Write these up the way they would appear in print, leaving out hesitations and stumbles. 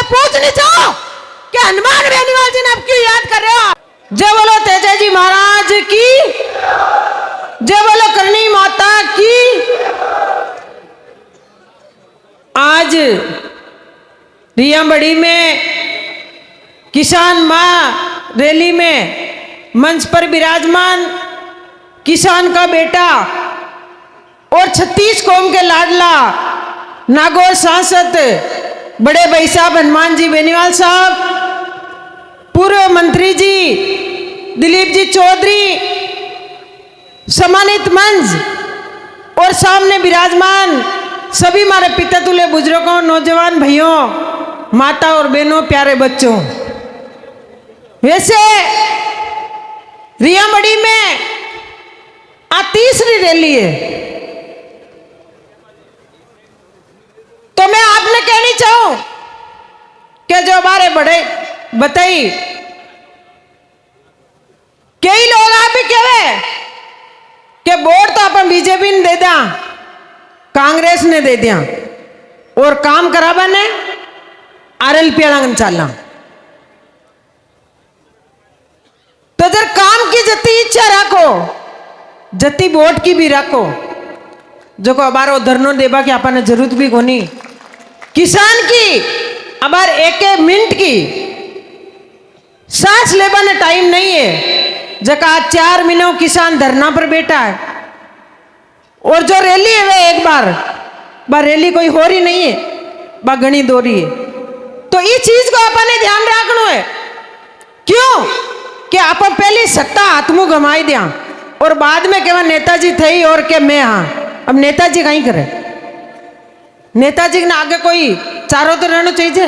मैं पूछनी चाहूं कि हनुमान बेनीवाल जी ने अब क्यों याद कर रहे हो? जय बोलो तेजा जी महाराज की, जय बोलो करणी माता की। आज रियाबड़ी में किसान मां रैली में मंच पर विराजमान किसान का बेटा और 36 कौम के लाडला नागौर सांसद बड़े भाई साहब हनुमान जी बेनीवाल साहब, पूर्व मंत्री जी दिलीप जी चौधरी, सम्मानित मंच और सामने विराजमान सभी हमारे पिता तुल्य बुजुर्गों, नौजवान भाइयों, माता और बहनों, प्यारे बच्चों। वैसे रियाबड़ी में आज तीसरी रैली है, तो मैं आपने कहनी चाहूं कि जो हमारे बड़े बताई कई लोग आप भी कहे कि वोट तो अपन बीजेपी ने दे दिया, कांग्रेस ने दे दिया और काम कराबा ने आरएलपी चलना। तो जब काम की जती इच्छा रखो, जती वोट की भी रखो, जो को हमारो धरनो देबा की अपन जरूरत भी कोनी। किसान की अबार एक मिनट की सांस लेबा ने टाइम नहीं है, जका 4 महीनों किसान धरना पर बैठा है। और जो रैली है वे एक बार रैली कोई हो रही नहीं है, बा गणी दो रही है। तो इस चीज को अपन ने ध्यान रखना है। क्यों कि अपन पहले सत्ता हाथ मुंह घमाई दिया और बाद में कहवा नेताजी थे और के मैं हाँ। अब नेताजी कहीं करे, नेताजी के आगे कोई चारों तो रहना चाहिए।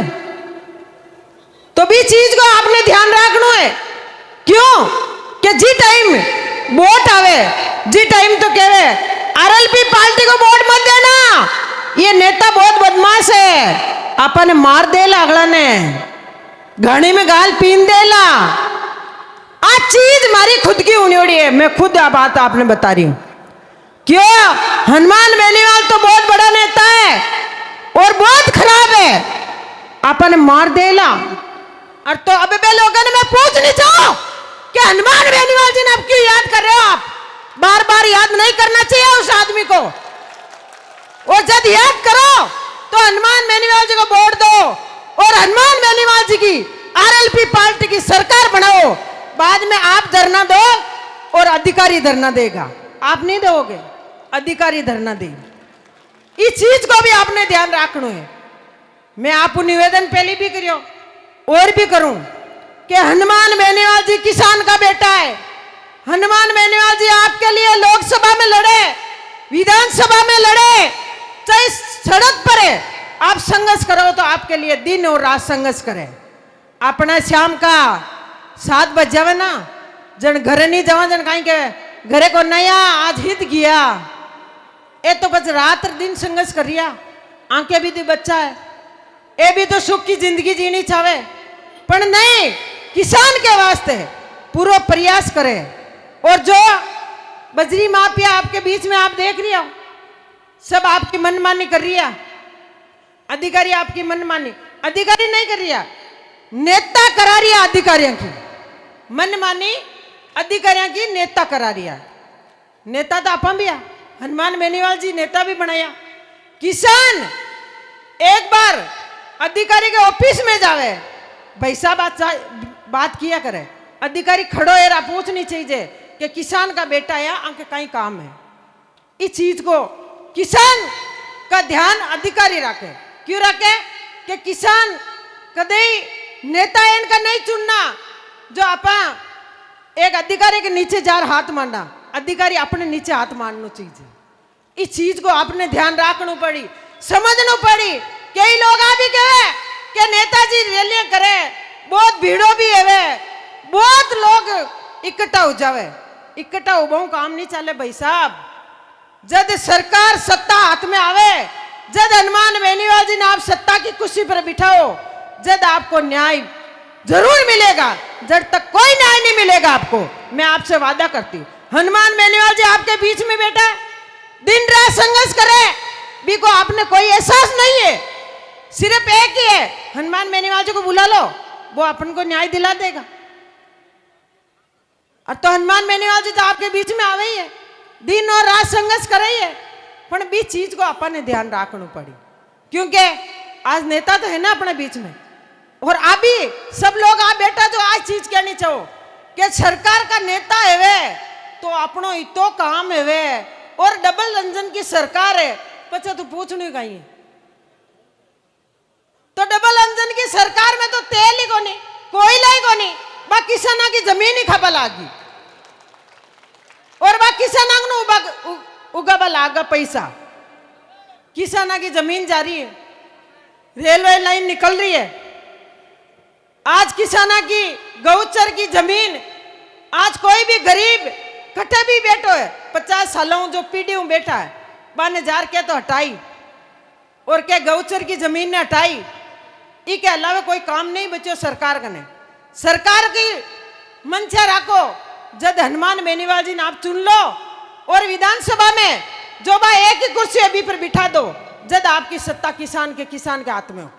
तो भी चीज को आपने ध्यान रखना है। क्यों कि जी टाइम वोट आवे, जी टाइम तो कहे आरएलपी पार्टी को वोट मत देना, ये नेता बहुत बदमाश है, अपन मार देला, अगला ने घड़ी में गाल पीन देला। आज चीज हमारी खुद की उन्योड़ी है, मैं खुद बात आपने बता रही हूं। क्यों हनुमान बेनीवाल तो बहुत बड़ा नेता है और बहुत खराब है, अपन मार देला। और तो अब बे लोगों ने मैं पूछनी चाहूं कि हनुमान बेनीवाल जी ने अब क्यों याद कर रहे हो? आप बार बार याद नहीं करना चाहिए उस आदमी को, और जब याद करो तो हनुमान बेनीवाल जी को वोट दो और हनुमान बेनीवाल जी की आरएलपी पार्टी की सरकार बनाओ। बाद में आप धरना दो और अधिकारी धरना देगा, आप नहीं दोगे, अधिकारी धरना देगा। इस चीज को भी आपने ध्यान रखना है। मैं आपको निवेदन पहले भी करियो और भी करूं कि हनुमान बेनीवाल जी किसान का बेटा है। हनुमान बेनीवाल जी आपके लिए लोकसभा में लड़े, विधानसभा में लड़े, चाहे सड़क पर है आप संघर्ष करो तो आपके लिए दिन और रात संघर्ष करें। अपना शाम का 7 बज जावे ना, जन घरे नहीं जावा, जन कहीं के घरे को नया आज हित गया, ये तो बस रात दिन संघर्ष कर रिया। आंखें भी तो बच्चा है, ये भी तो सुख की जिंदगी जीनी चाहे, पर नहीं, किसान के वास्ते पूरा प्रयास करे। और जो बजरी माफिया आपके बीच में आप देख रही हो, सब आपकी मनमानी कर रही है। अधिकारी आपकी मनमानी, अधिकारी नहीं कर रही है, नेता करा रही है अधिकारियों की मनमानी, अधिकारियों की नेता करा रही है। नेता तो अपन भी है, हनुमान बेनीवाल जी नेता भी बनाया। किसान एक बार अधिकारी के ऑफिस में जावे, भाई साहब बात किया करे, अधिकारी खड़ो है, पूछनी चाहिए कि किसान का बेटा है आंके कहीं काम है। इस चीज को किसान का ध्यान अधिकारी रखे। क्यों रखे कि किसान कदे नेता इनका नहीं चुनना, जो अपन एक अधिकारी के नीचे जा हाथ मारना, अधिकारी अपने नीचे हाथ मारना चाहिए। इस चीज को आपने ध्यान रखना पड़ी, समझना पड़ी। कई लोग आ भी कहे कि नेताजी रैलियां करे, बहुत भीड़ो भी है, बहुत लोग इकट्ठा हो जावे, इकट्ठा हो काम नहीं चले भाई साहब। जब सरकार सत्ता हाथ में आवे, जब हनुमान बेनीवाल जी ने आप सत्ता की कुर्सी पर बिठाओ, जब आपको न्याय जरूर मिलेगा। जब तक कोई न्याय नहीं मिलेगा आपको, मैं आपसे वादा करती हूँ, हनुमान बेनीवाल जी आपके बीच में बैठा है, दिन रात संघर्ष करे, भी को आपने कोई एहसास नहीं है। सिर्फ एक ही है, हनुमान बेनीवाल बेनीवाल जी को बुला लो, वो अपन को न्याय दिला देगा। और तो हनुमान बेनीवाल जी तो आपके बीच में आवे ही है, दिन और रात संघर्ष कर रही है, पर बीच चीज को अपन ने ध्यान रखना पड़ी, क्योंकि आज नेता तो है ना अपने बीच में। और अभी सब लोग आप बेटा जो आज चीज कहनी चाहो कि सरकार का नेता है वे तो अपनो इतो काम है वे, और डबल इंजन की सरकार है, पचा तो पूछने का ही तो डबल इंजन की सरकार में तो तेल ही कोनी, कोयला ही कोनी, बा किसाना की जमीन ही खपा लागी, और बा किसाना उगाबा लागा पैसा। किसाना की जमीन जा रही है, रेलवे लाइन निकल रही है, आज किसाना की गौचर की जमीन, आज कोई भी गरीब कटे भी बैठो है 50 सालों जो पीढ़ी बैठा है, बाने जार के तो हटाई, और क्या गौचर की जमीन ने हटाई, इसके अलावा कोई काम नहीं बचो सरकार का ने। सरकार की मंशा रखो, जब हनुमान बेनीवाल जी ने आप चुन लो, और विधानसभा में जो बा एक ही कुर्सी अभी पर बिठा दो, जब आपकी सत्ता किसान के हाथ में हो।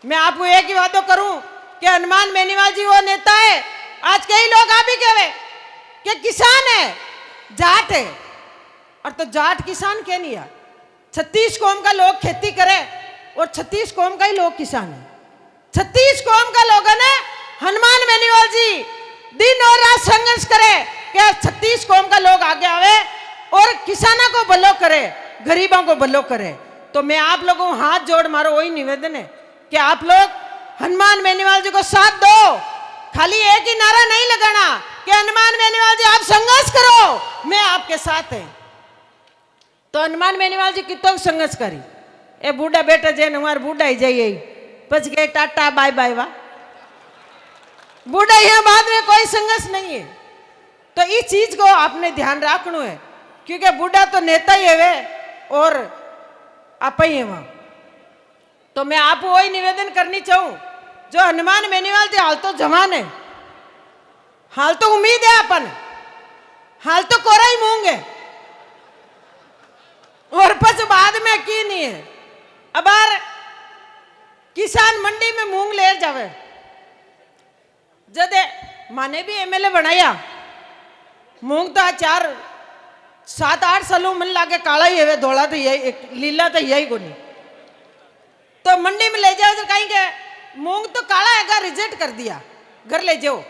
मैं आपको एक ही वादो करूं कि हनुमान बेनीवाल जी वो नेता है, आज कई लोग आप ही कहे कि किसान है, जाट है, और तो जाट किसान क्या नहीं है, 36 कौम का लोग खेती करे और 36 कौम का ही लोग किसान है। 36 कौम का लोगों ने हनुमान बेनीवाल जी दिन और रात संघर्ष करे कि 36 कौम का लोग आगे आवे और किसानों को भलो करे, गरीबों को भलो करे। तो मैं आप लोगों को हाथ जोड़ मारो वही निवेदन है कि आप लोग हनुमान बेनीवाल जी को साथ दो, खाली एक ही नारा नहीं लगाना कि हनुमान बेनीवाल जी आप संघर्ष करो, मैं आपके साथ है। तो हनुमान बेनीवाल जी कितो संघर्ष करी, ए बूढ़ा बेटा जैन हमारे बूढ़ा ही जाइए पच गए टाटा बाय बाय वाह, बूढ़ा यहाँ बाद में कोई संघर्ष नहीं है। तो इस चीज को आपने ध्यान रखना है, क्योंकि बूढ़ा तो नेता ही है वे और आप ही है वहां। तो मैं आपको वही निवेदन करनी चाहूं, जो हनुमान बेनीवाल जी हाल तो जवान है, हाल तो उम्मीद है अपन, हाल तो कोरा ही मूंग है, और पच बाद में की नहीं है। अब किसान मंडी में मूंग ले जावे, जदे माने भी एमएलए बनाया, मूंग तो 4-7-8 सालों मन लागे काला ही है, धोला तो यही लीला तो यही को नहीं। तो मंडी में ले जाओ तो कहीं के मूंग तो काला है, रिजेक्ट कर दिया, घर ले जाओ,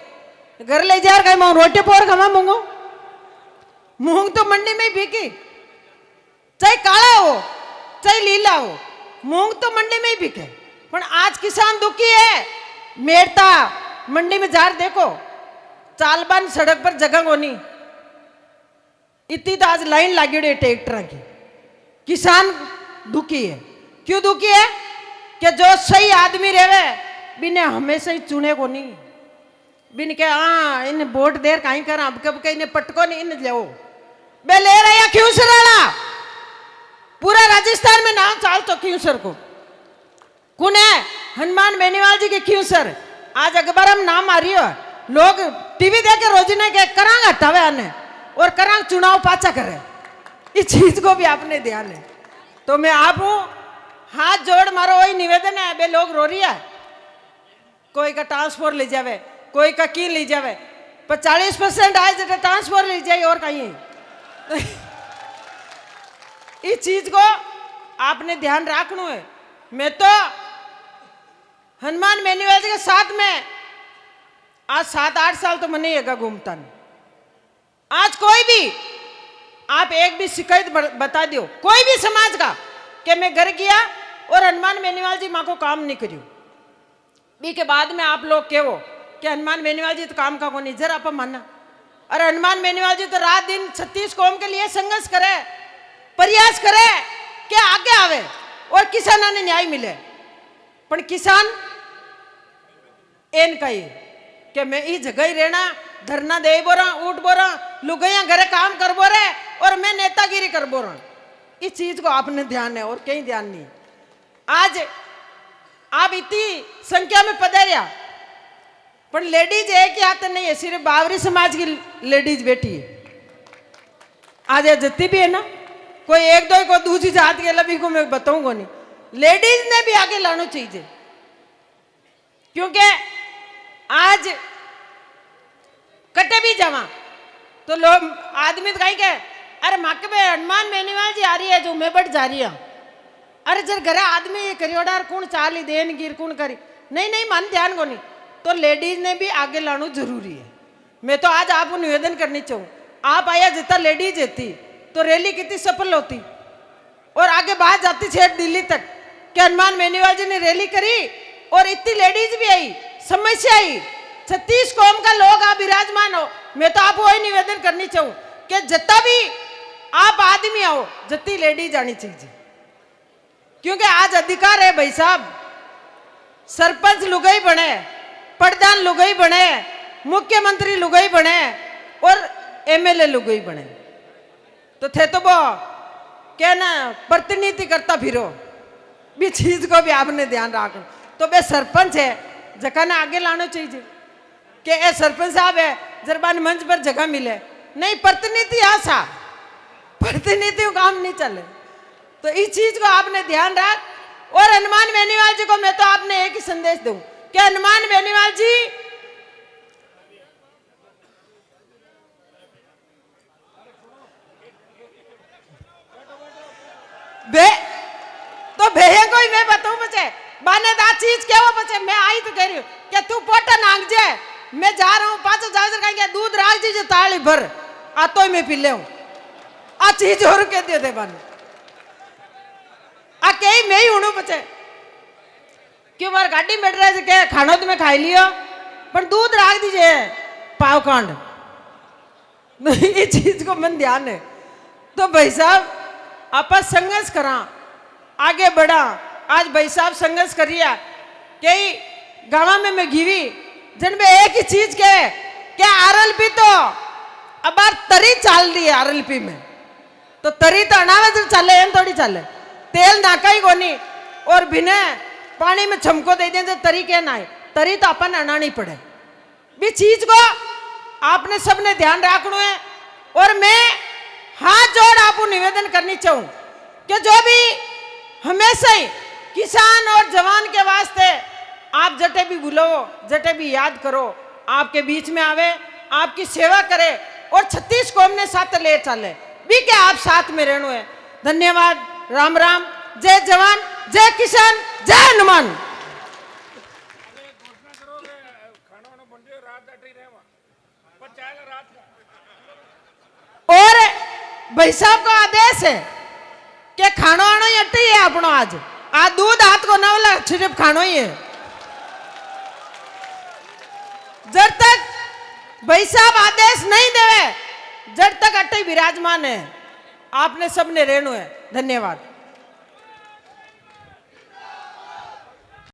घर ले जा कहीं मैं रोटी पोर खमा मूंगो, मूंग तो मंडी में ही बिकी, चाहे काला हो चाहे लीला हो, मूंग तो मंडी में ही बिके। पर आज किसान दुखी है, मेरता मंडी में जार देखो, चालबान सड़क पर जगह को नहीं, इतनी तो आज लाइन लगी हुई ट्रैक्टर की। किसान दुखी है, क्यों दुखी है कि जो सही आदमी रहे बिने हमेशा ही चुने को नहीं, बिन के हाँ इन्हें वोट देर कहीं कर, अब कब इन्हें पटको नहीं, इन्हें ले बे ले रहा क्यों सराड़ा, पूरा राजस्थान में नाम चाल तो क्यों सर को कौन है, हनुमान बेनीवाल जी के क्यों सर। आज अखबार हम नाम आ रही हो, लोग टीवी देखे रोजीने के करांग हटावे आने और करांग चुनाव पाचा करे, इस चीज को भी आपने ध्यान है। तो मैं आप हाथ जोड़ मारो वही निवेदन है, बे लोग रो रही है, कोई का ट्रांसपोर्ट ले जावे, कोई का की ले जावे, पर 40% आए जो ट्रांसपोर्ट ले जाए और कहीं इस चीज को आपने ध्यान रखना है। मैं तो हनुमान बेनीवाल जी के साथ में आज 7-8 साल तो मैंने ये घूमता नहीं, आज कोई भी आप एक भी शिकायत बता दियो कोई भी समाज का कि मैं घर गया और हनुमान बेनीवाल जी माँ को काम नहीं करियो, बी के बाद में आप लोग कहो कि हनुमान बेनीवाल जी तो काम का को नहीं, जरा आप मानना। और हनुमान बेनीवाल जी तो रात दिन 36 कौम के लिए संघर्ष करे, प्रयास करे कि आगे आवे और किसानों ने न्याय मिले। पर किसान एन कही कि मैं इस जगह ही रहना, धरना दे बोरा, उठ बोरा, लुगाइया घरे काम कर बोरे और मैं नेतागिरी कर बोरा, इस चीज को आपने ध्यान है और कहीं ध्यान नहीं। आज आप इतनी संख्या में पधारिया, पर लेडीज एक ही हाथ नहीं है, सिर्फ बावरी समाज की लेडीज बैठी है। आज जितनी भी है ना, कोई एक दो को दूसरी जात के लभी को मैं बताऊंगा नहीं, लेडीज ने भी आगे लाना चाहिए। क्योंकि आज कटे भी जावा तो लोग आदमी तो कहीं के अरे माके में हनुमान बेनीवाल जी आ रही है जो मैं बढ़ जा रही हूं। अरे जर घरे आदमी ये करियोडार कौन चाली देन गिर कौन करी नहीं नहीं मन ध्यान को नहीं तो लेडीज ने भी आगे लाना जरूरी है। मैं तो आज आपको निवेदन करनी चाहूँ आप आया जितना लेडीज थी तो रैली कितनी सफल होती और आगे बात जाती छेड़ दिल्ली तक कि हनुमान बेनीवाल जी ने रैली करी और इतनी लेडीज भी आई समस्या आई 36 कौम का लोग आप विराजमान हो। मैं तो आपको वही निवेदन करनी चाहूँ कि जितना भी आप आदमी आओ जितनी लेडीज आनी चाहिए क्योंकि आज अधिकार है भाई साहब। सरपंच लुगाई बने प्रधान लुगाई बने मुख्यमंत्री लुगाई बने और एमएलए लुगाई बने तो थे तो वो क्या ना प्रतिनिधि करता फिरो भी चीज को भी आपने ध्यान रखो तो बे सरपंच है जगह ने आगे लाना चाहिए कि ए सरपंच साहब है जरबान मंच पर जगह मिले नहीं प्रतिनिधि आशा प्रतिनिधि काम नहीं चले तो इस चीज को आपने ध्यान रख। और हनुमान बेनीवाल जी को मैं तो आपने एक ही संदेश दूं कि हनुमान बेनीवाल जी बे तो भैया को ही मैं बताऊं बचे बाने दा चीज क्या हो बचे मैं आई तो कह रही हूं कि तू पोटा नांग जे मैं जा रहा हूं 5000 कहेंगे दूध राख जी ताली भर आ तो मैं पी ले हूं आ चीज और कह दे बाने आ के मैं ही हूं बचे क्यों मार गाड़ी में बैठ रहे के खाना तो मैं खाई लियो पर दूध राख दीजिए पाव कांड ये चीज को मन ध्यान है तो भाई साहब आप संघर्ष करा आगे बढ़ा। आज भाई साहब संघर्ष करिए कई गाँव में मैं घीवी जिनमें एक ही चीज के क्या आरएलपी तो अब तरी चाल रही है आरएलपी में तो तरी तो अनावत चले एम थोड़ी चले तेल नाका ही कोनी और बिना पानी में छमको दे दें तो तरी क्या ना तरी तो अपन अनानी पड़े भी चीज को आपने सबने ध्यान रखना है। और मैं हाथ जोड़ आपको निवेदन करनी चाहूं कि जो भी हमेशा ही किसान और जवान के वास्ते आप जटे भी बुलाओ जटे भी याद करो आपके बीच में आवे आपकी सेवा करे और 36 कौम ने साथ ले चले भी क्या आप साथ में रहना है। धन्यवाद। राम राम। जय जवान जय किसान जय हनुमान। और भाई साहब का आदेश है कि खानो आनो ही अट्टी है अपनो आज दूध हाथ को ना वाला सिर्फ खानो ही है। जब तक भाई साहब आदेश नहीं देवे जब तक अट्टी विराजमान है आपने सबने रेणु है। धन्यवाद।